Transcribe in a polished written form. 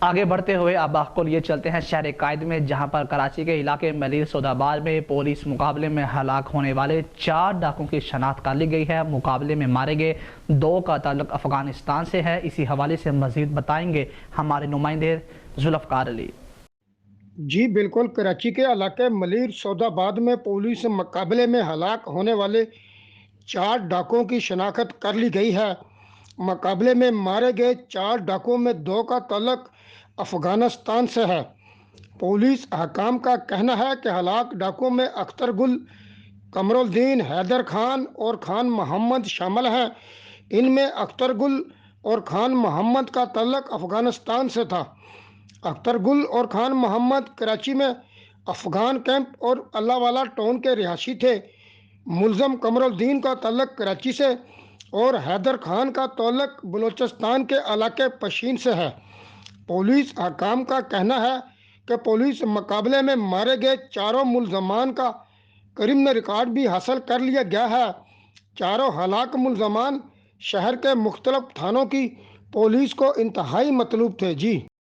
آگے بڑھتے ہوئے اب آپ کو لیے چلتے ہیں شہر قائد میں، جہاں پر کراچی کے علاقے ملیر سوداباد میں پولیس مقابلے میں ہلاک ہونے والے 4 ڈاکوں کی شناخت کر لی گئی ہے۔ مقابلے میں مارے گئے 2 کا تعلق افغانستان سے ہے۔ اسی حوالے سے مزید بتائیں گے ہمارے نمائندے ذوالفقار علی۔ جی بالکل، کراچی کے علاقے ملیر سوداباد میں پولیس مقابلے میں ہلاک ہونے والے 4 ڈاکوں کی شناخت کر لی گئی ہے۔ مقابلے میں مارے گئے 4 ڈاکوں میں 2 کا تعلق افغانستان سے ہے۔ پولیس حکام کا کہنا ہے کہ ہلاک ڈاکوں میں اختر گل، قمر الدین، حیدر خان اور خان محمد شامل ہیں۔ ان میں اختر گل اور خان محمد کا تعلق افغانستان سے تھا۔ اختر گل اور خان محمد کراچی میں افغان کیمپ اور اللہ والا ٹاؤن کے رہائشی تھے۔ ملزم قمر الدین کا تعلق کراچی سے اور حیدر خان کا تعلق بلوچستان کے علاقے پشین سے ہے۔ پولیس حکام کا کہنا ہے کہ پولیس مقابلے میں مارے گئے 4 ملزمان کا کرمنل ریکارڈ بھی حاصل کر لیا گیا ہے۔ 4 ہلاک ملزمان شہر کے مختلف تھانوں کی پولیس کو انتہائی مطلوب تھے۔ جی